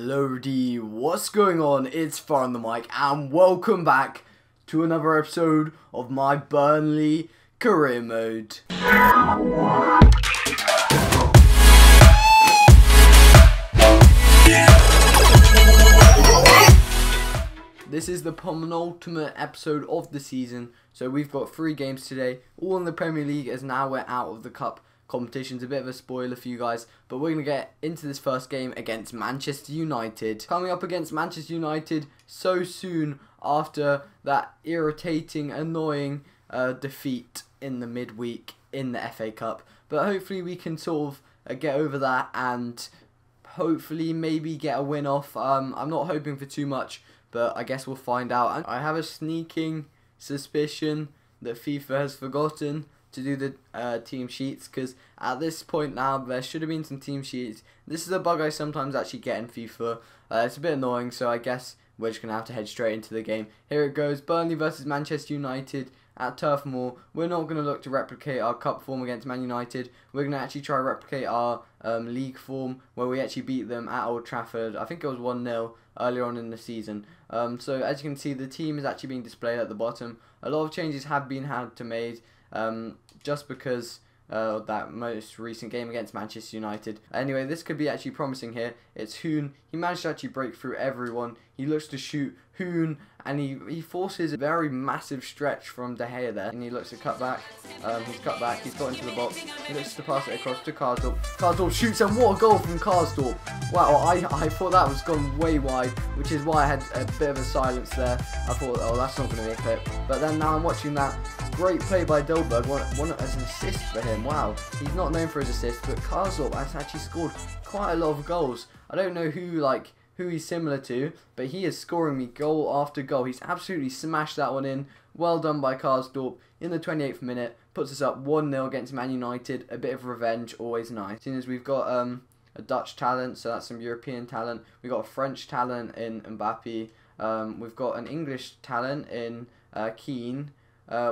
Hello D, what's going on? It's Fyuh on the mic and welcome back to another episode of my Burnley Career Mode. This is the penultimate episode of the season, so we've got 3 games today, all in the Premier League as now we're out of the Cup competition's a bit of a spoiler for you guys, but we're going to get into this first game against Manchester United. Coming up against Manchester United so soon after that irritating, annoying defeat in the midweek in the FA Cup. But hopefully we can sort of get over that and hopefully maybe get a win off. I'm not hoping for too much, but I guess we'll find out. I have a sneaking suspicion that Fifa has forgotten to do the team sheets, because at this point now there should have been some team sheets. This is a bug I sometimes actually get in FIFA. It's a bit annoying, so I guess we're just going to have to head straight into the game. Here it goes, Burnley versus Manchester United at Turf Moor. We're not going to look to replicate our cup form against Man United. We're going to actually try to replicate our league form where we actually beat them at Old Trafford. I think it was 1-0 earlier on in the season. So as you can see, the team is actually being displayed at the bottom. A lot of changes have been had to made. Just because that most recent game against Manchester United. Anyway, this could be actually promising here. It's Fyuh. He managed to actually break through everyone. He looks to shoot Fyuh, and he forces a very massive stretch from De Gea there. And he looks to cut back. He's cut back. He's got into the box. He looks to pass it across to Karsdorp. Karsdorp shoots, and what a goal from Karsdorp. Wow, I thought that was gone way wide, which is why I had a bit of a silence there. I thought, oh, that's not going to be a clip. But then now I'm watching that. Great play by Dolberg, one as an assist for him. Wow, he's not known for his assists, but Karsdorp has actually scored quite a lot of goals. I don't know who he's similar to, but he is scoring me goal after goal. He's absolutely smashed that one in. Well done by Karsdorp in the 28th minute. Puts us up 1-0 against Man United. A bit of revenge, always nice. Seeing as we've got a Dutch talent, so that's some European talent. We've got a French talent in Mbappe. We've got an English talent in Keane.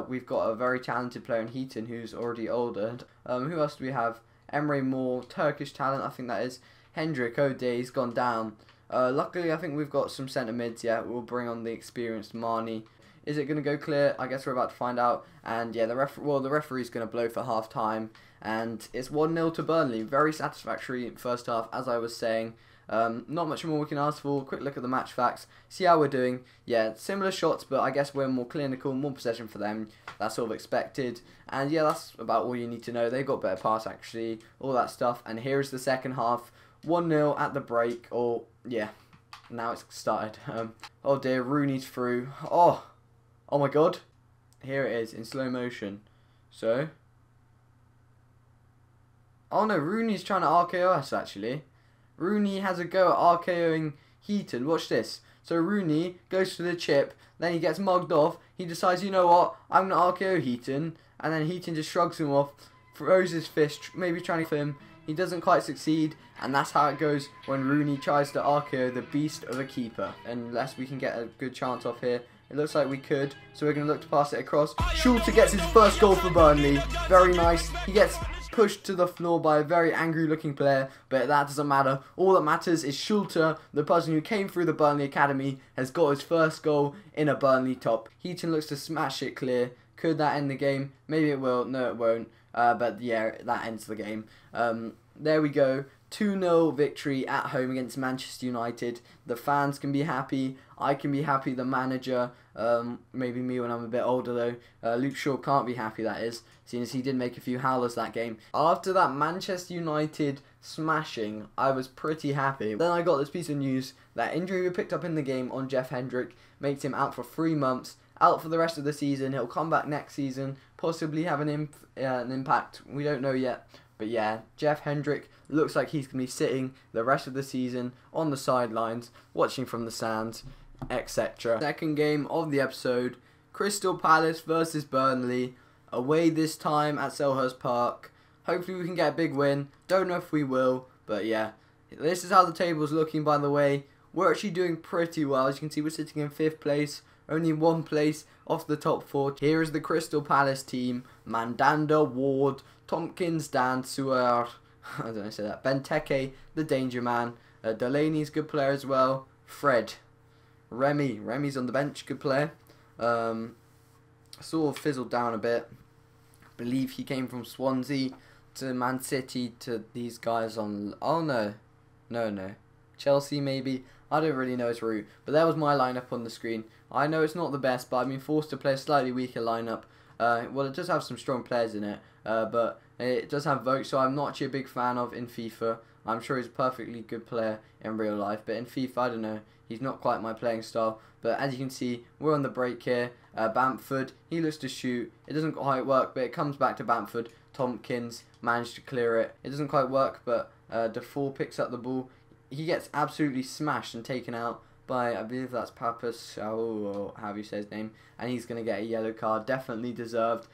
We've got a very talented player in Heaton who's already older. Who else do we have? Emre Moore, Turkish talent, I think that is. Hendrik, oh dear, he's gone down. Luckily, I think we've got some centre mids, yeah. We'll bring on the experienced Marnie. Is it going to go clear? I guess we're about to find out. And yeah, the referee's going to blow for half time. And it's 1-0 to Burnley. Very satisfactory first half, as I was saying. Not much more we can ask for. Quick look at the match facts. See how we're doing. Yeah, similar shots, but I guess we're more clinical, more possession for them. That's sort of expected. And yeah, that's about all you need to know. They've got better pass, actually. All that stuff. And here's the second half. 1-0 at the break. Or, yeah, now it's started. Oh dear, Rooney's through. Oh my god. Here it is in slow motion. So. Oh no, Rooney's trying to RKO us, actually. Rooney has a go at RKOing Heaton. Watch this. So Rooney goes for the chip, then he gets mugged off. He decides, you know what, I'm going to RKO Heaton. And then Heaton just shrugs him off, throws his fist, maybe trying to hit him. He doesn't quite succeed, and that's how it goes when Rooney tries to RKO the beast of a keeper. Unless we can get a good chance off here. It looks like we could, so we're going to look to pass it across. Schulte gets his first goal for Burnley. Very nice. He gets pushed to the floor by a very angry looking player, but that doesn't matter. All that matters is Schulte, the person who came through the Burnley Academy, has got his first goal in a Burnley top. Heaton looks to smash it clear. Could that end the game? Maybe it will. No, it won't. But yeah, that ends the game. There we go. 2-0 victory at home against Manchester United. The fans can be happy. I can be happy. The manager, maybe me when I'm a bit older though. Luke Shaw can't be happy, that is, seeing as he did make a few howlers that game. After that Manchester United smashing, I was pretty happy. Then I got this piece of news that injury we picked up in the game on Jeff Hendrick makes him out for 3 months. Out for the rest of the season. He'll come back next season, possibly have an impact. We don't know yet. But yeah, Jeff Hendrick looks like he's going to be sitting the rest of the season on the sidelines, watching from the stands, etc. Second game of the episode, Crystal Palace versus Burnley. Away this time at Selhurst Park. Hopefully we can get a big win. Don't know if we will, but yeah. This is how the table's looking, by the way. We're actually doing pretty well. As you can see, we're sitting in 5th place. Only 1 place off the top 4. Here is the Crystal Palace team. Mandanda, Ward, Tompkins, Dan, Suar, I don't know how to say that, Benteke, the Danger Man, Delaney's good player as well. Fred. Remy's on the bench, good player. Sort of fizzled down a bit. Believe he came from Swansea to Man City to these guys on... Oh, no. Chelsea, maybe. I don't really know his route. But there was my lineup on the screen. I know it's not the best, but I've been forced to play a slightly weaker lineup. Well, it does have some strong players in it, but it does have Vogue, so I'm not actually a big fan of in FIFA. I'm sure he's a perfectly good player in real life, but in FIFA, I don't know. He's not quite my playing style. But as you can see, we're on the break here. Bamford, he looks to shoot. It doesn't quite work, but it comes back to Bamford. Tompkins managed to clear it. It doesn't quite work, but Defoe picks up the ball. He gets absolutely smashed and taken out by, I believe that's Papas, or however you say his name, and he's going to get a yellow card. Definitely deserved.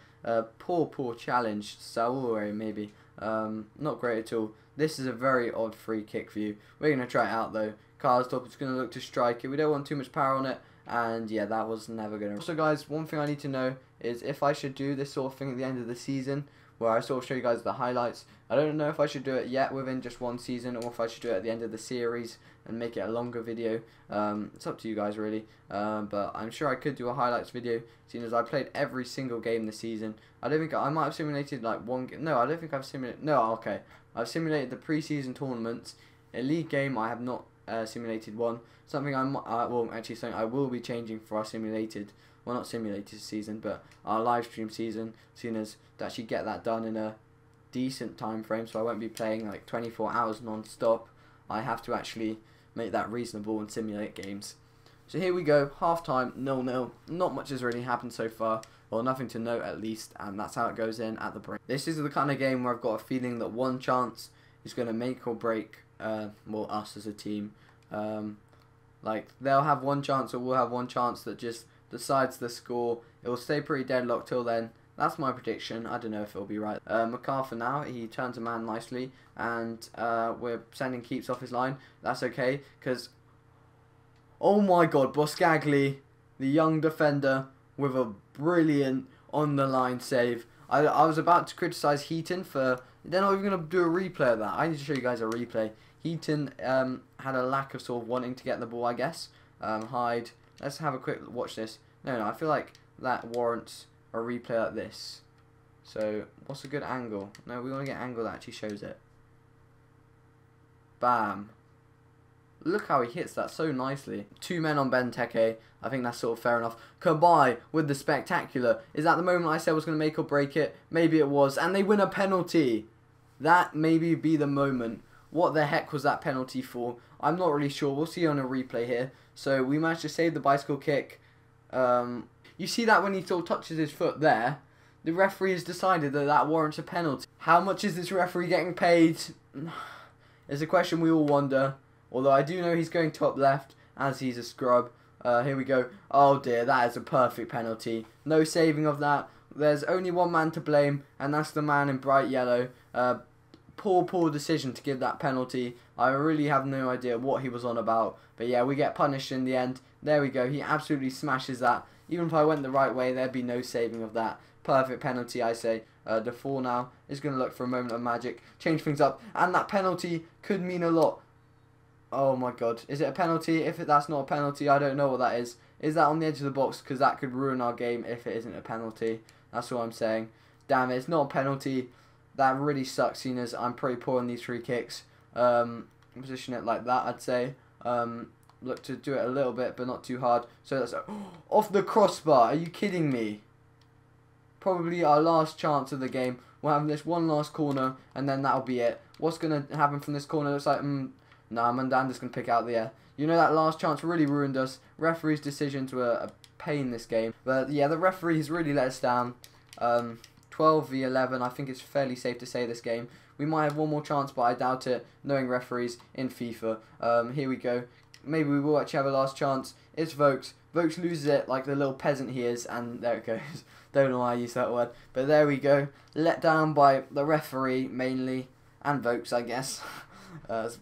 Poor challenge. Saoure, maybe. Not great at all. This is a very odd free kick for you. We're going to try it out, though. Karsdorp is going to look to strike it. We don't want too much power on it, and yeah, that was never going to... Also, guys, one thing I need to know is if I should do this sort of thing at the end of the season, where I sort of show you guys the highlights. I don't know if I should do it yet within just one season, or if I should do it at the end of the series and make it a longer video. It's up to you guys, really. But I'm sure I could do a highlights video, seeing as I played every single game this season. I don't think I might have simulated like one game. No, I don't think I've simulated. No, okay. I've simulated the pre-season tournaments. A league game, I have not simulated one. Something something I will be changing for our simulated. Well, not simulated season, but our live stream season, seeing as to actually get that done in a decent time frame, so I won't be playing like 24 hours non-stop. I have to actually make that reasonable and simulate games. So here we go, half-time, 0-0. Not much has really happened so far, or nothing to note at least, and that's how it goes in at the break. This is the kind of game where I've got a feeling that one chance is going to make or break well, us as a team. Like, they'll have one chance, or we'll have one chance that just decides the score. It will stay pretty deadlocked till then. That's my prediction. I don't know if it'll be right. MacArthur now, he turns a man nicely, and we're sending Keeps off his line. That's okay, because, oh my god, Boscagli, the young defender, with a brilliant on-the-line save. I was about to criticise Heaton for, they're not even going to do a replay of that. I need to show you guys a replay. Heaton had a lack of sort of wanting to get the ball, I guess. Hyde. Let's have a quick watch this. No, I feel like that warrants a replay like this. So, what's a good angle? No, we want to get an angle that actually shows it. Bam. Look how he hits that so nicely. 2 men on Benteke. I think that's sort of fair enough. Kabay with the spectacular. Is that the moment I said was going to make or break it? Maybe it was. And they win a penalty. That maybe be the moment. What the heck was that penalty for? I'm not really sure. We'll see on a replay here. So we managed to save the bicycle kick. You see that when he sort of touches his foot there, the referee has decided that that warrants a penalty. How much is this referee getting paid? It's a question we all wonder. Although I do know he's going top left, as he's a scrub. Here we go. Oh dear, that is a perfect penalty. No saving of that. There's only one man to blame, and that's the man in bright yellow. Poor decision to give that penalty. I really have no idea what he was on about. But yeah, we get punished in the end. There we go. He absolutely smashes that. Even if I went the right way, there'd be no saving of that. Perfect penalty, I say. Defoe now is going to look for a moment of magic. Change things up. And that penalty could mean a lot. Oh my god. Is it a penalty? If that's not a penalty, I don't know what that is. Is that on the edge of the box? Because that could ruin our game if it isn't a penalty. That's what I'm saying. Damn it, it's not a penalty. That really sucks, seeing as I'm pretty poor on these free kicks. Position it like that, I'd say. Look to do it a little bit, but not too hard. So that's off the crossbar. Are you kidding me? Probably our last chance of the game. We'll have this one last corner, and then that'll be it. What's going to happen from this corner? Looks like, nah, Mandanda's going to pick out the air. You know, that last chance really ruined us. Referee's decisions were a pain this game. But yeah, the referee's really let us down. 12v11, I think it's fairly safe to say this game. We might have one more chance, but I doubt it, knowing referees in FIFA. Here we go. Maybe we will actually have a last chance. It's Vokes. Vokes loses it like the little peasant he is, and there it goes. Don't know why I used that word. But there we go. Let down by the referee, mainly, and Vokes, I guess.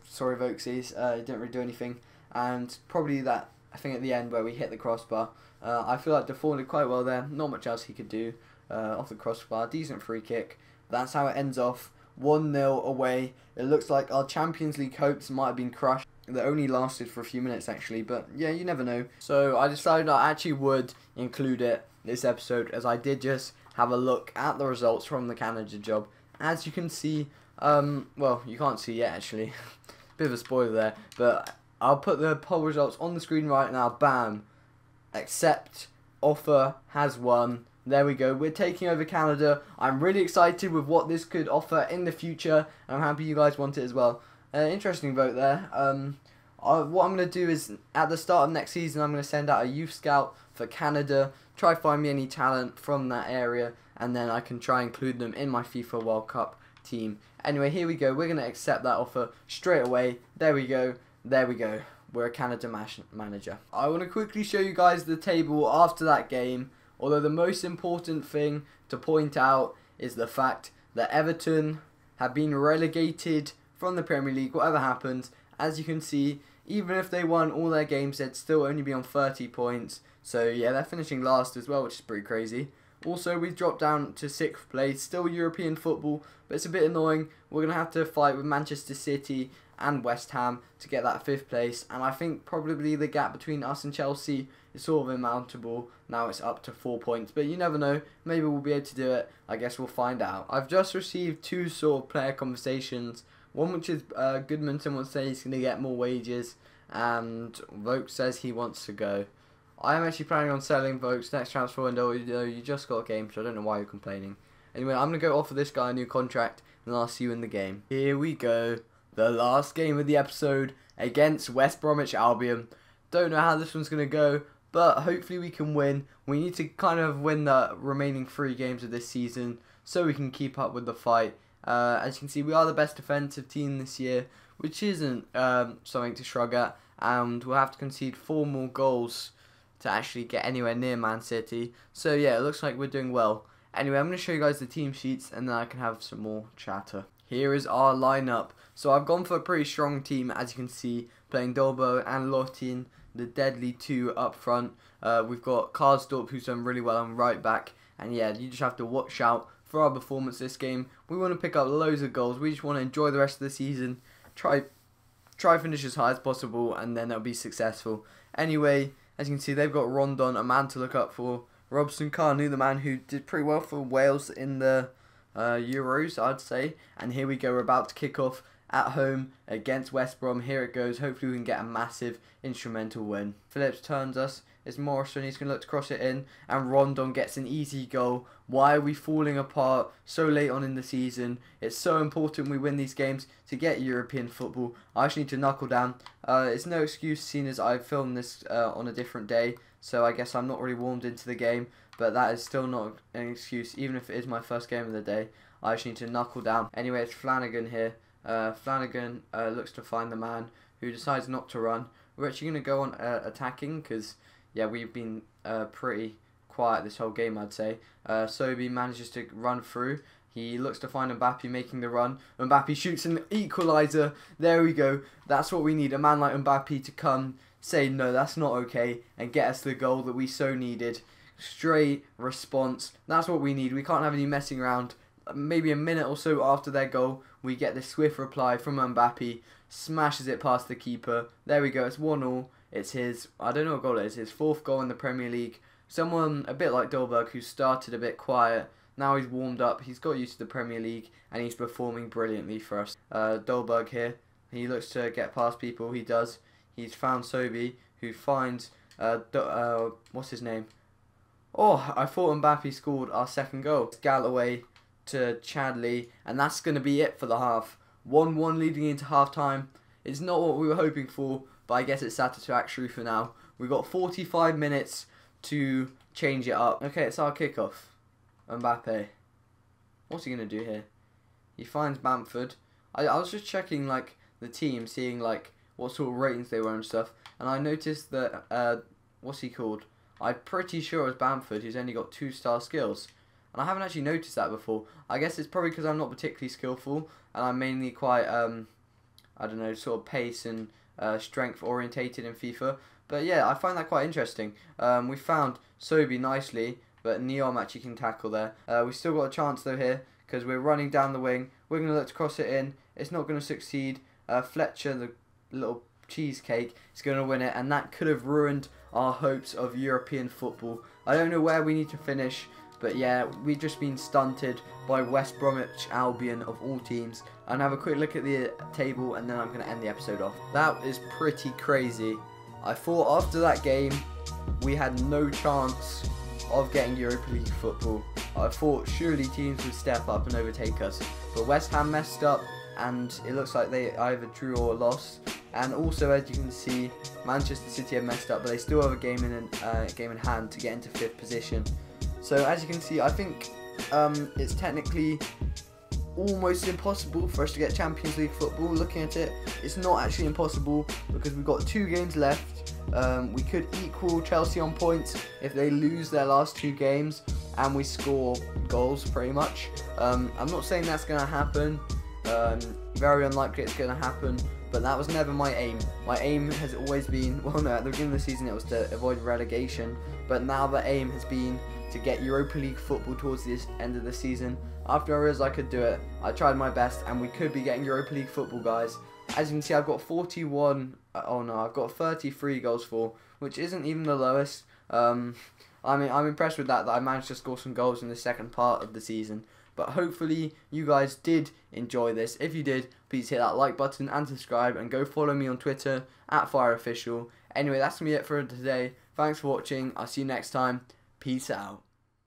Sorry, Vokesies. He didn't really do anything. And probably that, I think, at the end where we hit the crossbar. I feel like Defoe did quite well there. Not much else he could do. Off the crossbar, decent free kick. That's how it ends off. 1-0 away. It looks like our Champions League hopes might have been crushed. that only lasted for a few minutes actually, but yeah, you never know. So I decided I actually would include it this episode, as I did just have a look at the results from the Canada job. As you can see, well, you can't see yet actually, bit of a spoiler there, but I'll put the poll results on the screen right now. Bam, accept offer has won. There we go, we're taking over Canada. I'm really excited with what this could offer in the future, and I'm happy you guys want it as well. Interesting vote there. What I'm going to do is, at the start of next season, I'm going to send out a youth scout for Canada, try find me any talent from that area, and then I can try and include them in my FIFA World Cup team. Anyway, here we go, we're going to accept that offer straight away. There we go, there we go. We're a Canada manager. I want to quickly show you guys the table after that game. Although the most important thing to point out is the fact that Everton have been relegated from the Premier League, whatever happens. As you can see, even if they won all their games, they'd still only be on 30 points. So yeah, they're finishing last as well, which is pretty crazy. Also, we've dropped down to 6th place, still European football, but it's a bit annoying. We're going to have to fight with Manchester City and West Ham to get that 5th place, and I think probably the gap between us and Chelsea is sort of insurmountable. Now it's up to 4 points, but you never know, maybe we'll be able to do it. I guess we'll find out. I've just received 2 sort of player conversations, one which is Goodmanton wants to say he's going to get more wages, and Vogt says he wants to go. I am actually planning on selling Vogt's next transfer window. You just got a game, so I don't know why you're complaining. Anyway, I'm going to go offer this guy a new contract, and I'll see you in the game. Here we go. The last game of the episode against West Bromwich Albion. Don't know how this one's going to go, but hopefully we can win. We need to kind of win the remaining 3 games of this season so we can keep up with the fight. As you can see, we are the best defensive team this year, which isn't something to shrug at. And we'll have to concede 4 more goals to actually get anywhere near Man City. So yeah, it looks like we're doing well. Anyway, I'm going to show you guys the team sheets and then I can have some more chatter. Here is our lineup. So I've gone for a pretty strong team, as you can see, playing Dolbo and Lortin, the deadly 2 up front. We've got Karsdorp, who's done really well on right back. And yeah, you just have to watch out for our performance this game. We want to pick up loads of goals. We just want to enjoy the rest of the season. Try finish as high as possible, and then it'll be successful. Anyway, as you can see, they've got Rondon, a man to look up for. Robson Carnu, the man who did pretty well for Wales in the Euros, I'd say. And here we go, we're about to kick off at home against West Brom. Here it goes. Hopefully we can get a massive instrumental win. Phillips turns us. It's Morrison. He's going to look to cross it in. And Rondon gets an easy goal. Why are we falling apart so late on in the season? It's so important we win these games to get European football. I actually need to knuckle down. It's no excuse seeing as I filmed this on a different day. So I guess I'm not really warmed into the game. But that is still not an excuse. Even if it is my first game of the day, I actually need to knuckle down. Anyway, it's Flanagan here. Flanagan looks to find the man who decides not to run. We're actually going to go on attacking because, yeah, we've been pretty quiet this whole game, I'd say. Sobi manages to run through. He looks to find Mbappe making the run. Mbappe shoots an equaliser. There we go. That's what we need. A man like Mbappe to come, say, no, that's not okay, and get us the goal that we so needed. Straight response. That's what we need. We can't have any messing around. Maybe a minute or so after their goal, we get this swift reply from Mbappe. Smashes it past the keeper. There we go. It's 1-1. It's his, I don't know what goal it is, his 4th goal in the Premier League. Someone a bit like Dolberg, who started a bit quiet. Now he's warmed up. He's got used to the Premier League and he's performing brilliantly for us. Dolberg here. He looks to get past people. He does. He's found Sobi, who finds what's his name? Oh, I thought Mbappe scored our 2nd goal. Galloway to Chadley, and that's going to be it for the half. 1-1 leading into half time. It's not what we were hoping for, but I guess it's satisfactory for now. We've got 45 minutes to change it up. Okay, it's our kickoff. Mbappe. What's he going to do here? He finds Bamford. I was just checking like the team, seeing like what sort of ratings they were and stuff, and I noticed that, what's he called? I'm pretty sure it was Bamford, who's only got 2-star skills. And I haven't actually noticed that before. I guess it's probably because I'm not particularly skillful, and I'm mainly quite, I don't know, sort of pace and strength orientated in FIFA. But yeah, I find that quite interesting. We found Sobi nicely, but Neom actually can tackle there. We still got a chance though here, because we're running down the wing. We're going to look to cross it in. It's not going to succeed. Fletcher, the little cheesecake is going to win it, and that could have ruined our hopes of European football. I don't know where we need to finish, but yeah, we've just been stunted by West Bromwich Albion of all teams. And have a quick look at the table, and then I'm going to end the episode off. That is pretty crazy. I thought after that game we had no chance of getting Europa League football. I thought surely teams would step up and overtake us, but West Ham messed up, and it looks like they either drew or lost. And also, as you can see, Manchester City have messed up, but they still have a game in hand to get into 5th position. So as you can see, I think it's technically almost impossible for us to get Champions League football. Looking at it, it's not actually impossible because we've got 2 games left. We could equal Chelsea on points if they lose their last 2 games and we score goals, pretty much. I'm not saying that's going to happen. Very unlikely it's going to happen, but that was never my aim. My aim has always been, well no, at the beginning of the season it was to avoid relegation, but now the aim has been to get Europa League football towards the end of the season. After I realised I could do it, I tried my best, and we could be getting Europa League football, guys. As you can see, I've got 33 goals for, which isn't even the lowest. I'm impressed with that I managed to score some goals in the second part of the season. But hopefully you guys did enjoy this. If you did, please hit that like button and subscribe, and go follow me on Twitter at FyuhOfficial. Anyway, that's going to be it for today. Thanks for watching. I'll see you next time. Peace out.